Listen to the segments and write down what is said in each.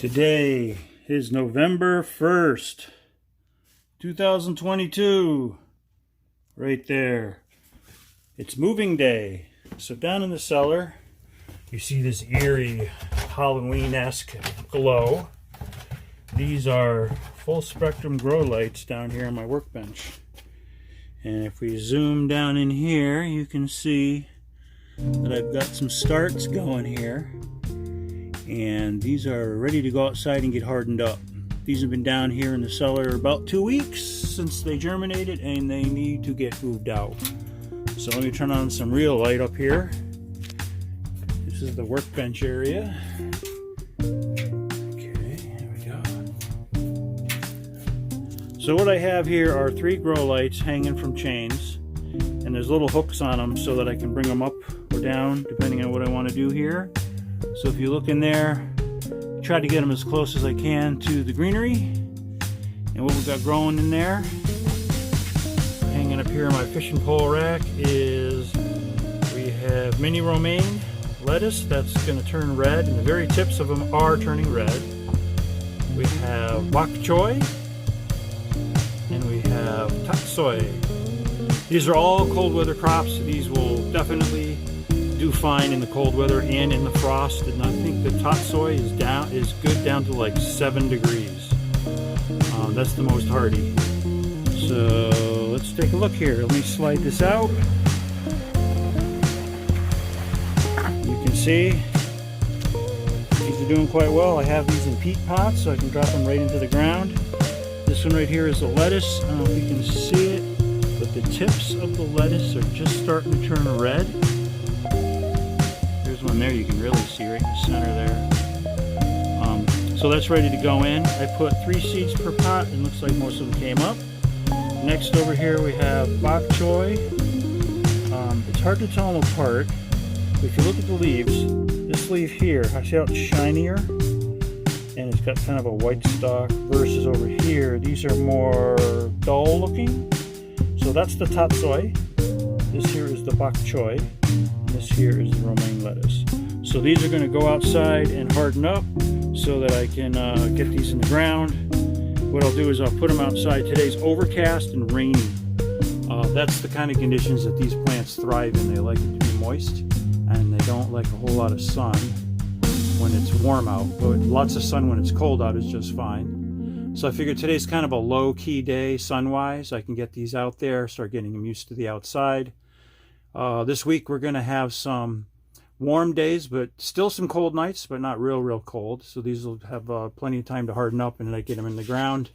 Today is November 1st, 2022. Right there. It's moving day. So down in the cellar, you see this eerie Halloween-esque glow. These are full spectrum grow lights down here on my workbench. And if we zoom down in here, you can see that I've got some starts going here. And these are ready to go outside and get hardened up. These have been down here in the cellar about 2 weeks since they germinated, and they need to get moved out. So let me turn on some real light up here. This is the workbench area. Okay, here we go. So what I have here are 3 grow lights hanging from chains, and there's little hooks on them so that I can bring them up or down depending on what I want to do here. So if you look in there, try to get them as close as I can to the greenery. And what we've got growing in there, hanging up here in my fishing pole rack, is we have mini romaine lettuce that's going to turn red, and the very tips of them are turning red. We have bok choy, and we have tatsoi. These are all cold weather crops. These will definitely do fine in the cold weather and in the frost. And I think the tatsoi is good down to like 7 degrees. That's the most hardy. So let's take a look here. Let me slide this out. You can see these are doing quite well. I have these in peat pots so I can drop them right into the ground. This one right here is the lettuce. I don't know if you can see it, but the tips of the lettuce are just starting to turn red. There's one there you can really see right in the center there. So that's ready to go in. I put 3 seeds per pot, and looks like most of them came up. Next over here we have bok choy. It's hard to tell them apart. If you look at the leaves, this leaf here, I see how it's shinier and it's got kind of a white stalk, versus over here, these are more dull looking. So that's the tatsoi. This here is the bok choy. This here is the romaine lettuce. So these are going to go outside and harden up so that I can get these in the ground. What I'll do is I'll put them outside. Today's overcast and rainy. That's the kind of conditions that these plants thrive in. They like it to be moist, and they don't like a whole lot of sun when it's warm out. But lots of sun when it's cold out is just fine. So I figured today's kind of a low-key day sun-wise. I can get these out there, start getting them used to the outside. This week we're going to have some warm days, but still some cold nights, but not real cold. So these will have plenty of time to harden up, and then I get them in the ground.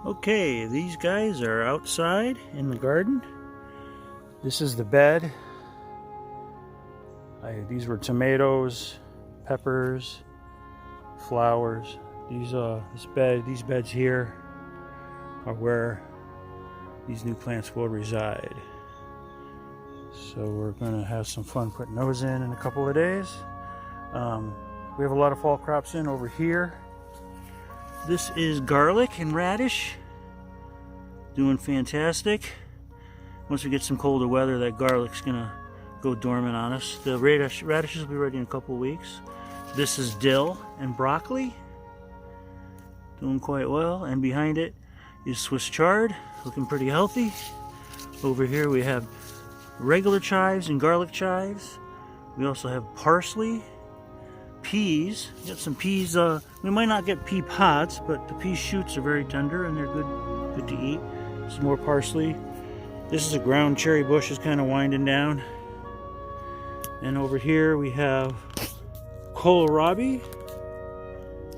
Okay, these guys are outside in the garden. This is the bed. These were tomatoes, peppers, flowers. These beds here are where these new plants will reside. So we're going to have some fun putting those in a couple of days. We have a lot of fall crops in over here. This is garlic and radish. Doing fantastic. Once we get some colder weather, that garlic's going to go dormant on us. The radishes will be ready in a couple of weeks. This is dill and broccoli. Doing quite well. And behind it is Swiss chard. Looking pretty healthy. Over here we have regular chives and garlic chives. We also have parsley, peas. We got some peas. We might not get pea pods, but the pea shoots are very tender and they're good to eat. Some more parsley. This is a ground cherry bush, is kind of winding down. And over here we have kohlrabi,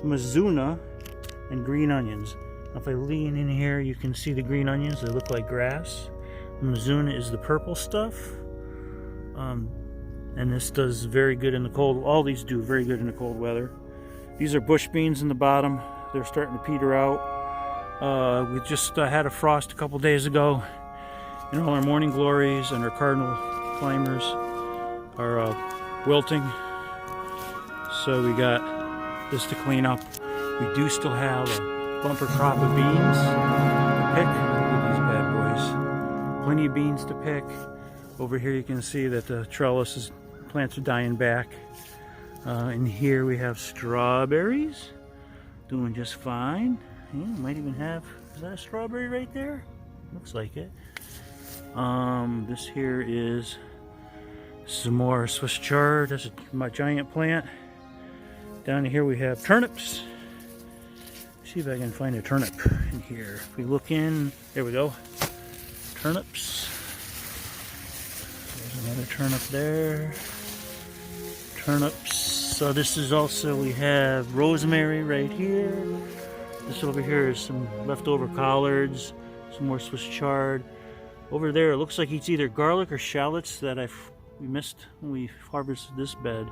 mizuna, and green onions. If I lean in here, you can see the green onions. They look like grass. Mizuna is the purple stuff. And this does very good in the cold. All these do very good in the cold weather. These are bush beans in the bottom. They're starting to peter out. We just had a frost a couple days ago. And all our morning glories and our cardinal climbers are wilting. So we got this to clean up. We do still have a bumper crop of beans to pick. Look at these bad boys. Plenty of beans to pick. Over here you can see that the trellis plants are dying back. In here we have strawberries, doing just fine. Yeah, might even have, is that a strawberry right there? Looks like it. This here is some more Swiss chard. That's my giant plant. Down here we have turnips. See if I can find a turnip in here. If we look in, there we go. Turnips. There's another turnip there. Turnips. So this is also, we have rosemary right here. This over here is some leftover collards, some more Swiss chard. Over there, it looks like it's either garlic or shallots that we missed when we harvested this bed.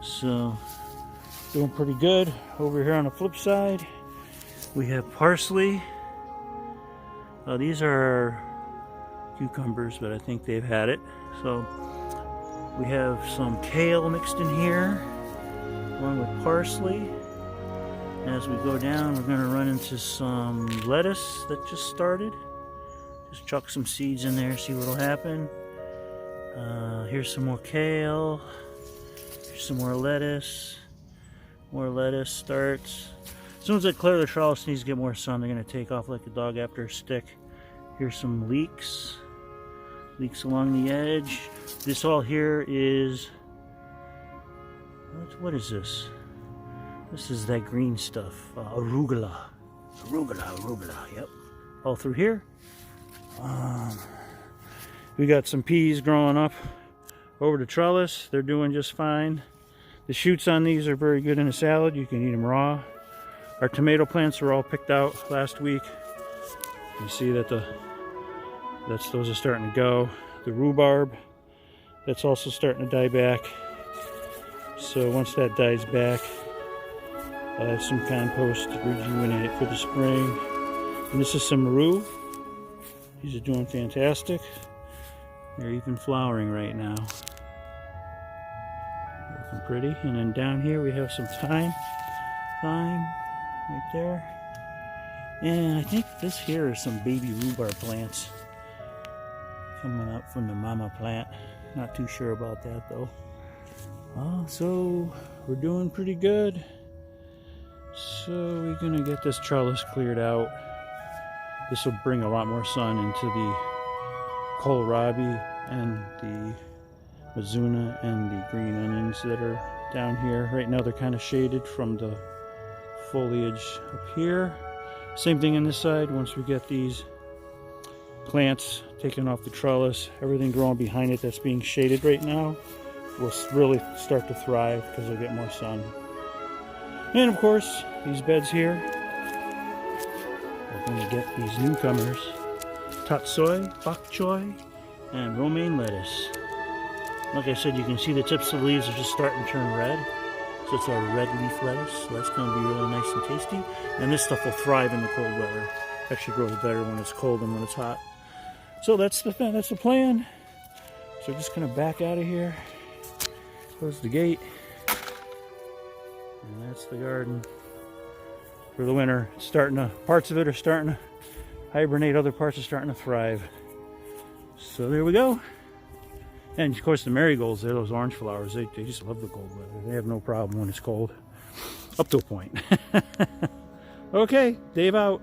So, doing pretty good. Over here on the flip side, we have parsley. These are cucumbers, but I think they've had it. So, we have some kale mixed in here, along with parsley. As we go down, we're going to run into some lettuce that just started. Just chuck some seeds in there, see what'll happen. Here's some more kale. Here's some more lettuce. More lettuce starts. As soon as I clear the trellis, needs to get more sun. They're going to take off like a dog after a stick. Here's some leeks. Leeks along the edge. This all here is... What is this? This is that green stuff. Arugula. Arugula, yep. All through here. We got some peas growing up over the trellis. They're doing just fine. The shoots on these are very good in a salad. You can eat them raw. Our tomato plants were all picked out last week. You see that those are starting to go. The rhubarb, that's also starting to die back. So once that dies back, I'll have some compost to rejuvenate it for the spring. And this is some rue. These are doing fantastic. They're even flowering right now. Looking pretty. And then down here we have some thyme right there. And I think this here is some baby rhubarb plants coming up from the mama plant. Not too sure about that though. So we're doing pretty good. So we're gonna get this trellis cleared out. This will bring a lot more sun into the kohlrabi and the mizuna and the green onions that are down here. Right now they're kind of shaded from the foliage up here. Same thing on this side. Once we get these plants taken off the trellis, everything growing behind it that's being shaded right now will really start to thrive because they'll get more sun. And of course, these beds here, we're going to get these newcomers, tatsoi, bok choy, and romaine lettuce. Like I said, you can see the tips of the leaves are just starting to turn red. So it's our red leaf lettuce, so that's going to be really nice and tasty. And this stuff will thrive in the cold weather. Actually grows better when it's cold than when it's hot. So that's the plan. So we're just going to back out of here, close the gate, and that's the garden for the winter. It's starting to, parts of it are starting to hibernate, other parts are starting to thrive. So there we go. And of course the marigolds, they're those orange flowers. They just love the cold weather. They have no problem when it's cold. Up to a point. Okay, Dave out.